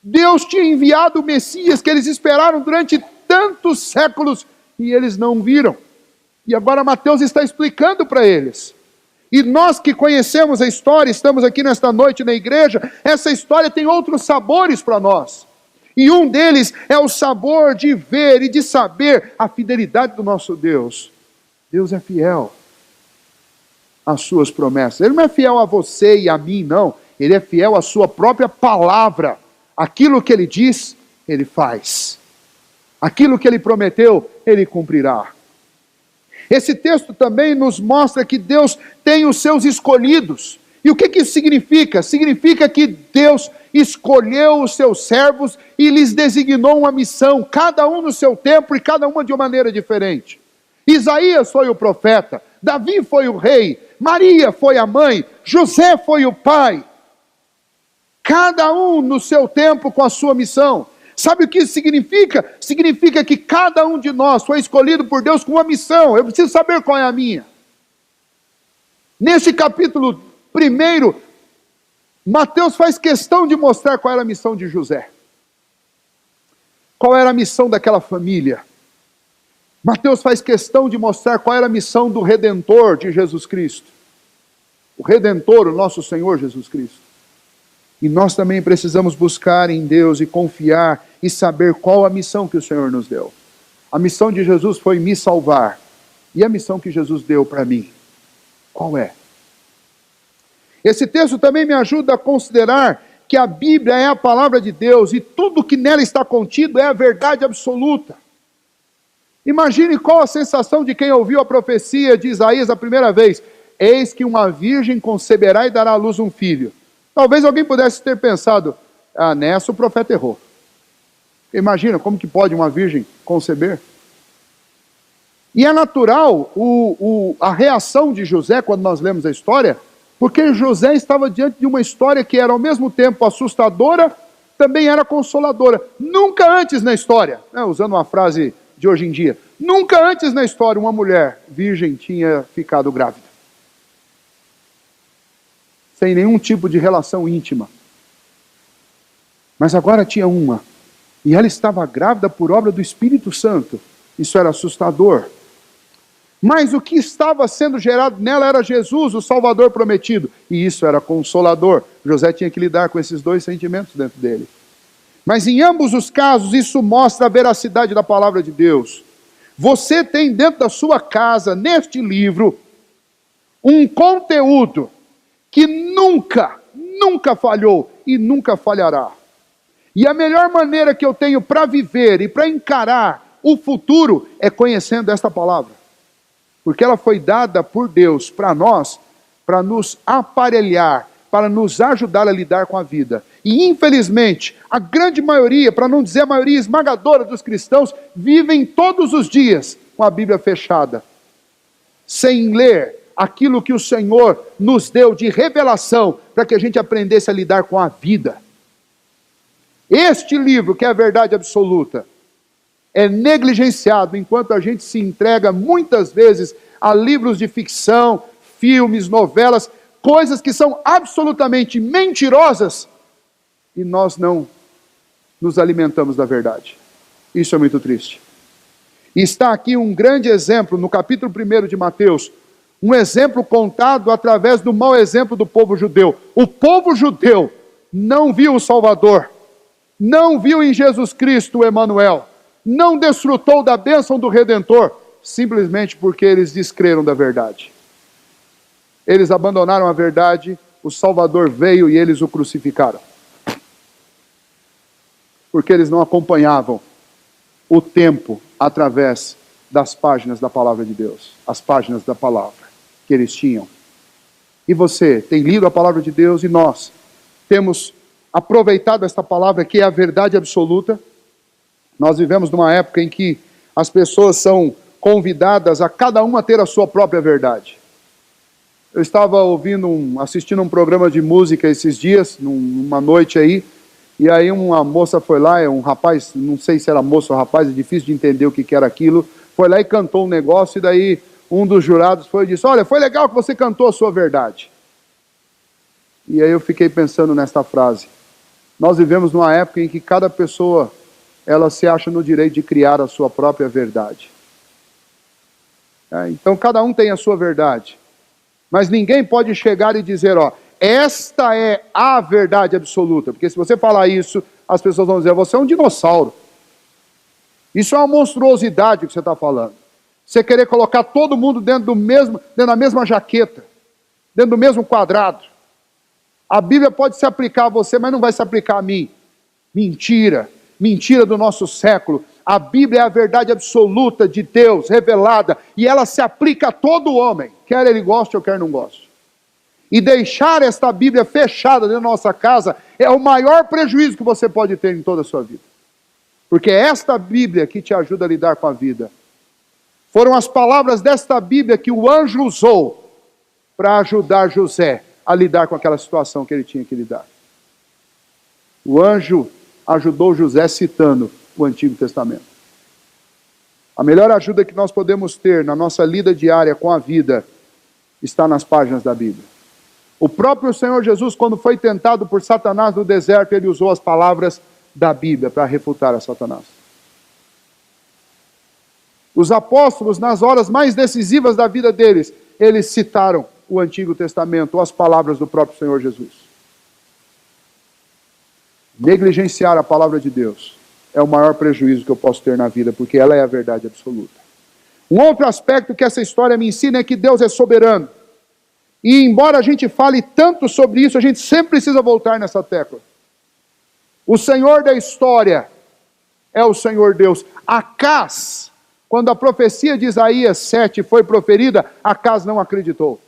Deus tinha enviado o Messias que eles esperaram durante tantos séculos e eles não viram. E agora Mateus está explicando para eles. E nós que conhecemos a história, estamos aqui nesta noite na igreja, essa história tem outros sabores para nós. E um deles é o sabor de ver e de saber a fidelidade do nosso Deus. Deus é fiel às suas promessas. Ele não é fiel a você e a mim, não. Ele é fiel à sua própria palavra. Aquilo que Ele diz, Ele faz. Aquilo que Ele prometeu, Ele cumprirá. Esse texto também nos mostra que Deus tem os seus escolhidos. E o que isso significa? Significa que Deus escolheu os seus servos e lhes designou uma missão, cada um no seu tempo e cada uma de uma maneira diferente. Isaías foi o profeta, Davi foi o rei, Maria foi a mãe, José foi o pai. Cada um no seu tempo com a sua missão. Sabe o que isso significa? Significa que cada um de nós foi escolhido por Deus com uma missão. Eu preciso saber qual é a minha. Neste capítulo 1, Mateus faz questão de mostrar qual era a missão de José. Qual era a missão daquela família. Mateus faz questão de mostrar qual era a missão do Redentor de Jesus Cristo. O Redentor, o nosso Senhor Jesus Cristo. E nós também precisamos buscar em Deus e confiar e saber qual a missão que o Senhor nos deu. A missão de Jesus foi me salvar. E a missão que Jesus deu para mim, qual é? Esse texto também me ajuda a considerar que a Bíblia é a palavra de Deus e tudo que nela está contido é a verdade absoluta. Imagine qual a sensação de quem ouviu a profecia de Isaías a primeira vez. Eis que uma virgem conceberá e dará à luz um filho. Talvez alguém pudesse ter pensado, nessa o profeta errou. Imagina, como que pode uma virgem conceber? E é natural a reação de José quando nós lemos a história, porque José estava diante de uma história que era ao mesmo tempo assustadora, também era consoladora. Nunca antes na história, usando uma frase de hoje em dia, nunca antes na história uma mulher virgem tinha ficado grávida. Sem nenhum tipo de relação íntima. Mas agora tinha uma. E ela estava grávida por obra do Espírito Santo. Isso era assustador. Mas o que estava sendo gerado nela era Jesus, o Salvador prometido. E isso era consolador. José tinha que lidar com esses dois sentimentos dentro dele. Mas em ambos os casos, isso mostra a veracidade da palavra de Deus. Você tem dentro da sua casa, neste livro, um conteúdo que nunca falhou e nunca falhará. E a melhor maneira que eu tenho para viver e para encarar o futuro é conhecendo esta palavra. Porque ela foi dada por Deus para nós, para nos aparelhar, para nos ajudar a lidar com a vida. E infelizmente, a grande maioria, para não dizer a maioria esmagadora dos cristãos, vivem todos os dias com a Bíblia fechada, sem ler aquilo que o Senhor nos deu de revelação, para que a gente aprendesse a lidar com a vida. Este livro, que é a verdade absoluta, é negligenciado enquanto a gente se entrega muitas vezes a livros de ficção, filmes, novelas, coisas que são absolutamente mentirosas e nós não nos alimentamos da verdade. Isso é muito triste. E está aqui um grande exemplo no capítulo 1 de Mateus, um exemplo contado através do mau exemplo do povo judeu. O povo judeu não viu o Salvador, não viu em Jesus Cristo o Emanuel, não desfrutou da bênção do Redentor, simplesmente porque eles descreram da verdade. Eles abandonaram a verdade, o Salvador veio e eles o crucificaram. Porque eles não acompanhavam o tempo através das páginas da palavra de Deus, as páginas da palavra que eles tinham. E você tem lido a palavra de Deus e nós temos aproveitado esta palavra que é a verdade absoluta. Nós vivemos numa época em que as pessoas são convidadas a cada uma ter a sua própria verdade. Eu estava assistindo um programa de música esses dias, numa noite aí, e aí uma moça foi lá, um rapaz, não sei se era moça ou rapaz, é difícil de entender o que era aquilo, foi lá e cantou um negócio, e daí um dos jurados foi e disse, olha, foi legal que você cantou a sua verdade. E aí eu fiquei pensando nesta frase. Nós vivemos numa época em que cada pessoa, ela se acha no direito de criar a sua própria verdade. Então cada um tem a sua verdade. Mas ninguém pode chegar e dizer, esta é a verdade absoluta. Porque se você falar isso, as pessoas vão dizer, você é um dinossauro. Isso é uma monstruosidade que você está falando. Você querer colocar todo mundo dentro da mesma jaqueta, dentro do mesmo quadrado. A Bíblia pode se aplicar a você, mas não vai se aplicar a mim. Mentira. Mentira do nosso século. A Bíblia é a verdade absoluta de Deus, revelada, e ela se aplica a todo homem, quer ele goste ou quer não goste. E deixar esta Bíblia fechada dentro da nossa casa é o maior prejuízo que você pode ter em toda a sua vida. Porque é esta Bíblia que te ajuda a lidar com a vida. Foram as palavras desta Bíblia que o anjo usou para ajudar José a lidar com aquela situação que ele tinha que lidar. O anjo ajudou José citando o Antigo Testamento. A melhor ajuda que nós podemos ter na nossa lida diária com a vida está nas páginas da Bíblia. O próprio Senhor Jesus, quando foi tentado por Satanás no deserto, ele usou as palavras da Bíblia para refutar a Satanás. Os apóstolos, nas horas mais decisivas da vida deles, eles citaram o Antigo Testamento, ou as palavras do próprio Senhor Jesus. Negligenciar a palavra de Deus é o maior prejuízo que eu posso ter na vida, porque ela é a verdade absoluta. Um outro aspecto que essa história me ensina é que Deus é soberano. E embora a gente fale tanto sobre isso, a gente sempre precisa voltar nessa tecla. O Senhor da história é o Senhor Deus. Acás, quando a profecia de Isaías 7 foi proferida, Acás não acreditou.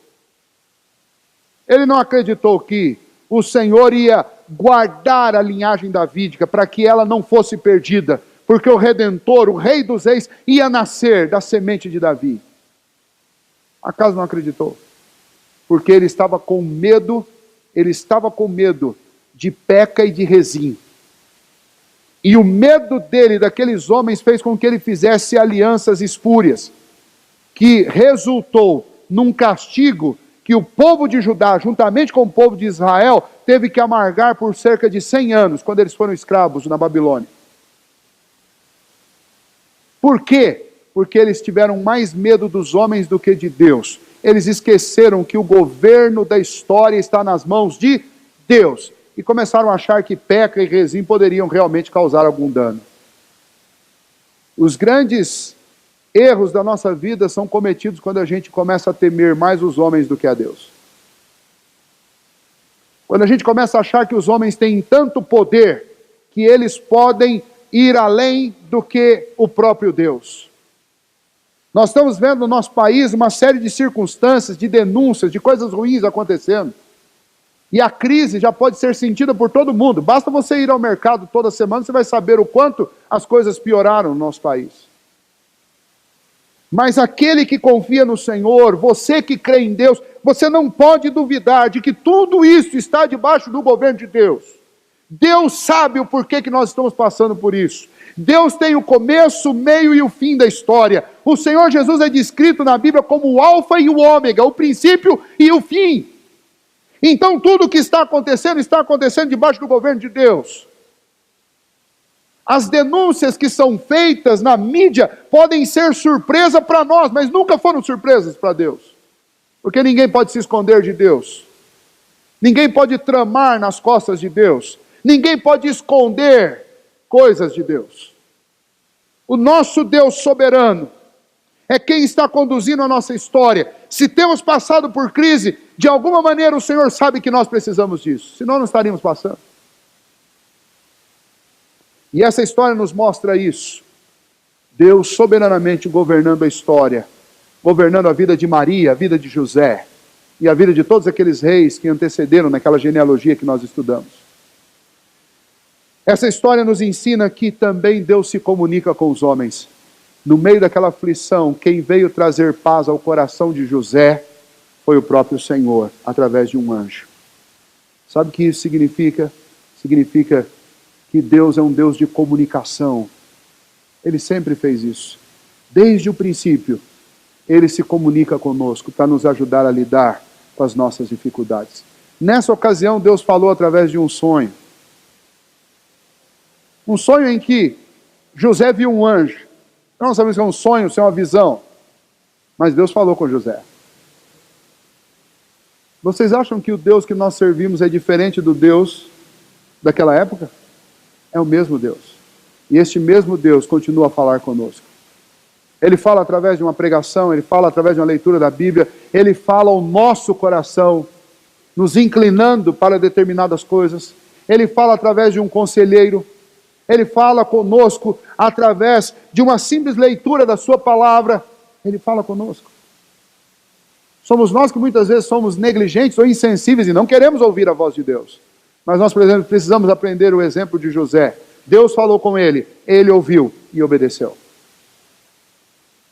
Ele não acreditou que o Senhor ia guardar a linhagem davídica para que ela não fosse perdida, porque o Redentor, o Rei dos Reis, ia nascer da semente de Davi. Acaso não acreditou? Porque ele estava com medo de Peca e de Rezim. E o medo dele, daqueles homens, fez com que ele fizesse alianças espúrias, que resultou num castigo que o povo de Judá, juntamente com o povo de Israel, teve que amargar por cerca de 100 anos, quando eles foram escravos na Babilônia. Por quê? Porque eles tiveram mais medo dos homens do que de Deus. Eles esqueceram que o governo da história está nas mãos de Deus. E começaram a achar que Peca e Rezim poderiam realmente causar algum dano. Os grandes erros da nossa vida são cometidos quando a gente começa a temer mais os homens do que a Deus. Quando a gente começa a achar que os homens têm tanto poder que eles podem ir além do que o próprio Deus. Nós estamos vendo no nosso país uma série de circunstâncias, de denúncias, de coisas ruins acontecendo. E a crise já pode ser sentida por todo mundo. Basta você ir ao mercado toda semana, você vai saber o quanto as coisas pioraram no nosso país. Mas aquele que confia no Senhor, você que crê em Deus, você não pode duvidar de que tudo isso está debaixo do governo de Deus. Deus sabe o porquê que nós estamos passando por isso. Deus tem o começo, o meio e o fim da história. O Senhor Jesus é descrito na Bíblia como o alfa e o ômega, o princípio e o fim. Então tudo o que está acontecendo debaixo do governo de Deus. As denúncias que são feitas na mídia podem ser surpresa para nós, mas nunca foram surpresas para Deus. Porque ninguém pode se esconder de Deus. Ninguém pode tramar nas costas de Deus. Ninguém pode esconder coisas de Deus. O nosso Deus soberano é quem está conduzindo a nossa história. Se temos passado por crise, de alguma maneira o Senhor sabe que nós precisamos disso. Senão não estaríamos passando. E essa história nos mostra isso. Deus soberanamente governando a história. Governando a vida de Maria, a vida de José. E a vida de todos aqueles reis que antecederam naquela genealogia que nós estudamos. Essa história nos ensina que também Deus se comunica com os homens. No meio daquela aflição, quem veio trazer paz ao coração de José foi o próprio Senhor, através de um anjo. Sabe o que isso significa? Significa que Deus é um Deus de comunicação. Ele sempre fez isso. Desde o princípio, Ele se comunica conosco para nos ajudar a lidar com as nossas dificuldades. Nessa ocasião, Deus falou através de um sonho. Um sonho em que José viu um anjo. Nós não sabemos se é um sonho, se é uma visão. Mas Deus falou com José. Vocês acham que o Deus que nós servimos é diferente do Deus daquela época? É o mesmo Deus. E este mesmo Deus continua a falar conosco. Ele fala através de uma pregação, Ele fala através de uma leitura da Bíblia, Ele fala ao nosso coração, nos inclinando para determinadas coisas. Ele fala através de um conselheiro. Ele fala conosco através de uma simples leitura da sua palavra. Ele fala conosco. Somos nós que muitas vezes somos negligentes ou insensíveis e não queremos ouvir a voz de Deus. Mas nós, por exemplo, precisamos aprender o exemplo de José. Deus falou com ele ouviu e obedeceu.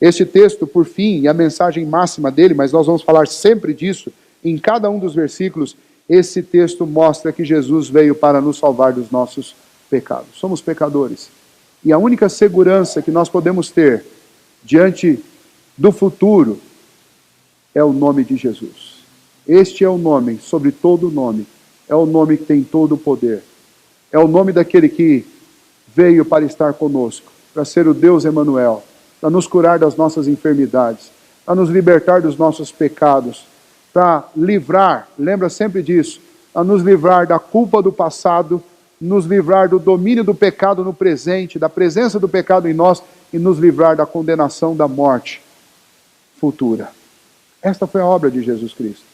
Este texto, por fim, e a mensagem máxima dele, mas nós vamos falar sempre disso, em cada um dos versículos, esse texto mostra que Jesus veio para nos salvar dos nossos pecados. Somos pecadores. E a única segurança que nós podemos ter diante do futuro é o nome de Jesus. Este é o nome, sobre todo nome. É o nome que tem todo o poder. É o nome daquele que veio para estar conosco, para ser o Deus Emanuel, para nos curar das nossas enfermidades, para nos libertar dos nossos pecados, para livrar, lembra sempre disso, para nos livrar da culpa do passado, nos livrar do domínio do pecado no presente, da presença do pecado em nós e nos livrar da condenação da morte futura. Esta foi a obra de Jesus Cristo.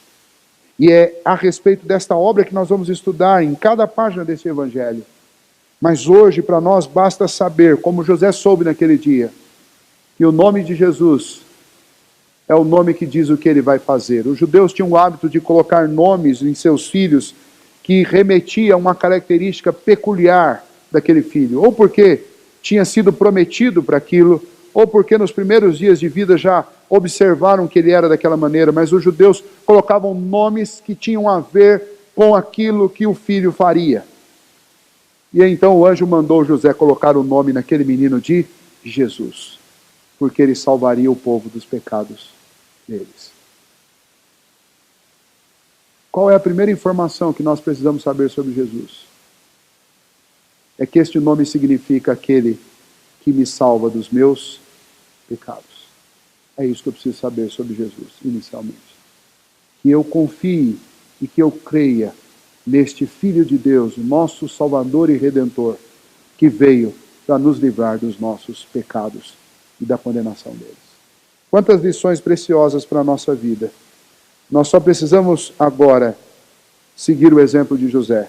E é a respeito desta obra que nós vamos estudar em cada página desse Evangelho. Mas hoje, para nós, basta saber, como José soube naquele dia, que o nome de Jesus é o nome que diz o que ele vai fazer. Os judeus tinham o hábito de colocar nomes em seus filhos que remetia a uma característica peculiar daquele filho. Ou porque tinha sido prometido para aquilo, ou porque nos primeiros dias de vida já observaram que ele era daquela maneira, mas os judeus colocavam nomes que tinham a ver com aquilo que o filho faria. E então o anjo mandou José colocar o nome naquele menino de Jesus, porque ele salvaria o povo dos pecados deles. Qual é a primeira informação que nós precisamos saber sobre Jesus? É que este nome significa aquele que me salva dos meus pecados. É isso que eu preciso saber sobre Jesus, inicialmente. Que eu confie e que eu creia neste Filho de Deus, nosso Salvador e Redentor, que veio para nos livrar dos nossos pecados e da condenação deles. Quantas lições preciosas para a nossa vida. Nós só precisamos agora seguir o exemplo de José.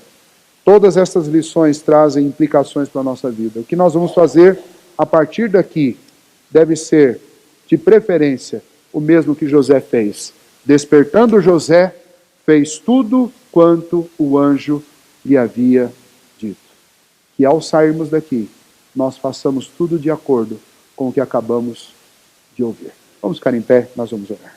Todas estas lições trazem implicações para a nossa vida. O que nós vamos fazer a partir daqui deve ser, de preferência, o mesmo que José fez. Despertando José, fez tudo quanto o anjo lhe havia dito. Que ao sairmos daqui, nós façamos tudo de acordo com o que acabamos de ouvir. Vamos ficar em pé, nós vamos orar.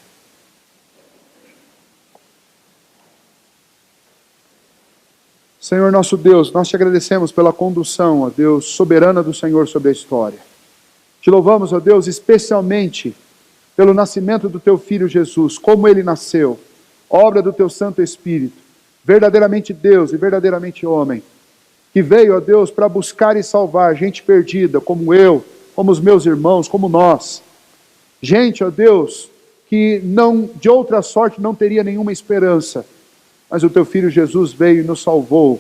Senhor nosso Deus, nós te agradecemos pela condução, ó Deus, soberana do Senhor sobre a história. Te louvamos, ó Deus, especialmente pelo nascimento do teu Filho Jesus, como ele nasceu, obra do teu Santo Espírito, verdadeiramente Deus e verdadeiramente homem, que veio, ó Deus, para buscar e salvar gente perdida, como eu, como os meus irmãos, como nós. Gente, ó Deus, que não, de outra sorte não teria nenhuma esperança, mas o teu Filho Jesus veio e nos salvou,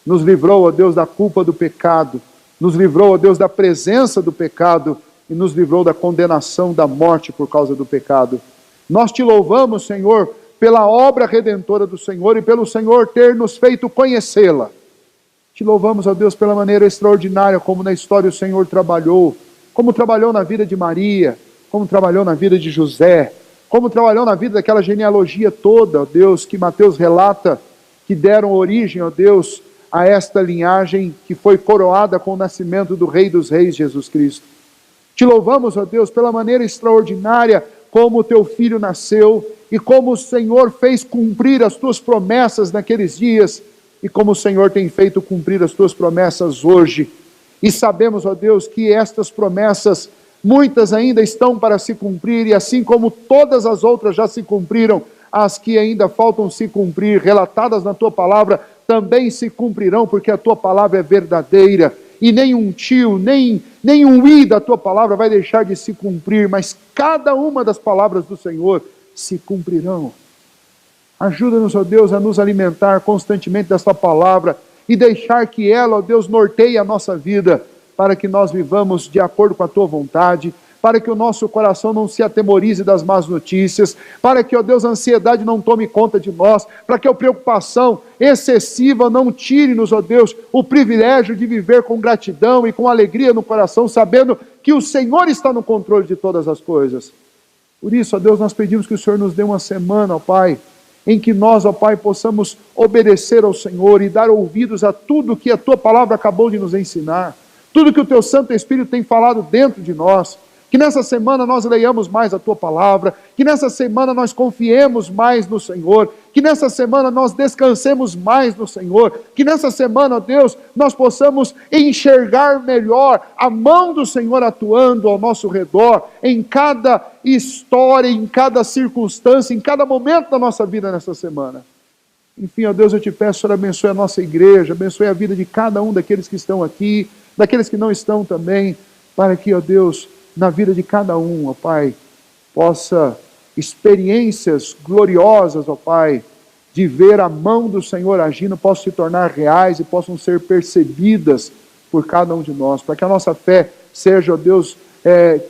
nos livrou, ó Deus, da culpa do pecado, nos livrou, ó Deus, da presença do pecado e nos livrou da condenação da morte por causa do pecado. Nós te louvamos, Senhor, pela obra redentora do Senhor e pelo Senhor ter nos feito conhecê-la. Te louvamos, ó Deus, pela maneira extraordinária como na história o Senhor trabalhou, como trabalhou na vida de Maria, como trabalhou na vida de José, como trabalhou na vida daquela genealogia toda, ó Deus, que Mateus relata, que deram origem, ó Deus, a esta linhagem que foi coroada com o nascimento do Rei dos Reis, Jesus Cristo. Te louvamos, ó Deus, pela maneira extraordinária como o teu Filho nasceu e como o Senhor fez cumprir as tuas promessas naqueles dias e como o Senhor tem feito cumprir as tuas promessas hoje. E sabemos, ó Deus, que estas promessas, muitas ainda estão para se cumprir, e assim como todas as outras já se cumpriram, as que ainda faltam se cumprir, relatadas na tua palavra, também se cumprirão, porque a tua palavra é verdadeira, e nem um tio, nem um i da tua palavra vai deixar de se cumprir, mas cada uma das palavras do Senhor se cumprirão. Ajuda-nos, ó Deus, a nos alimentar constantemente desta palavra, e deixar que ela, ó Deus, norteie a nossa vida, para que nós vivamos de acordo com a tua vontade, para que o nosso coração não se atemorize das más notícias, para que, ó Deus, a ansiedade não tome conta de nós, para que a preocupação excessiva não tire-nos, ó Deus, o privilégio de viver com gratidão e com alegria no coração, sabendo que o Senhor está no controle de todas as coisas. Por isso, ó Deus, nós pedimos que o Senhor nos dê uma semana, ó Pai, em que nós, ó Pai, possamos obedecer ao Senhor e dar ouvidos a tudo que a tua palavra acabou de nos ensinar, tudo que o teu Santo Espírito tem falado dentro de nós. Que nessa semana nós leiamos mais a tua palavra, que nessa semana nós confiemos mais no Senhor, que nessa semana nós descansemos mais no Senhor, que nessa semana, ó Deus, nós possamos enxergar melhor a mão do Senhor atuando ao nosso redor, em cada história, em cada circunstância, em cada momento da nossa vida nessa semana. Enfim, ó Deus, eu te peço, Senhor, abençoe a nossa igreja, abençoe a vida de cada um daqueles que estão aqui, daqueles que não estão também, para que, ó Deus, na vida de cada um, ó Pai, possa experiências gloriosas, ó Pai, de ver a mão do Senhor agindo, possam se tornar reais e possam ser percebidas por cada um de nós, para que a nossa fé seja, ó Deus,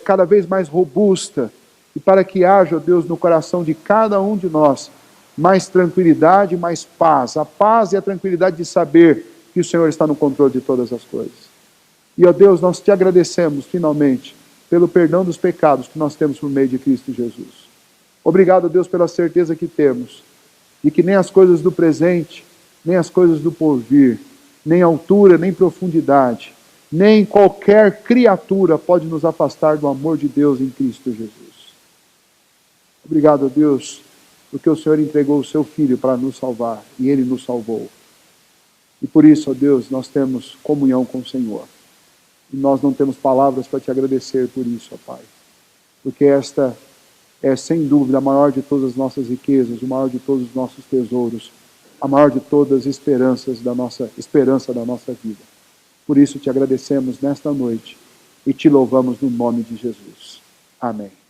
cada vez mais robusta, e para que haja, ó Deus, no coração de cada um de nós, mais tranquilidade, mais paz, a paz e a tranquilidade de saber que o Senhor está no controle de todas as coisas. E, ó Deus, nós te agradecemos, finalmente, pelo perdão dos pecados que nós temos por meio de Cristo Jesus. Obrigado, Deus, pela certeza que temos, de que nem as coisas do presente, nem as coisas do porvir, nem altura, nem profundidade, nem qualquer criatura pode nos afastar do amor de Deus em Cristo Jesus. Obrigado, Deus, porque o Senhor entregou o seu Filho para nos salvar, e Ele nos salvou. E por isso, ó Deus, nós temos comunhão com o Senhor. E nós não temos palavras para te agradecer por isso, ó Pai. Porque esta é, sem dúvida, a maior de todas as nossas riquezas, o maior de todos os nossos tesouros, a maior de todas as esperança da nossa vida. Por isso te agradecemos nesta noite e te louvamos no nome de Jesus. Amém.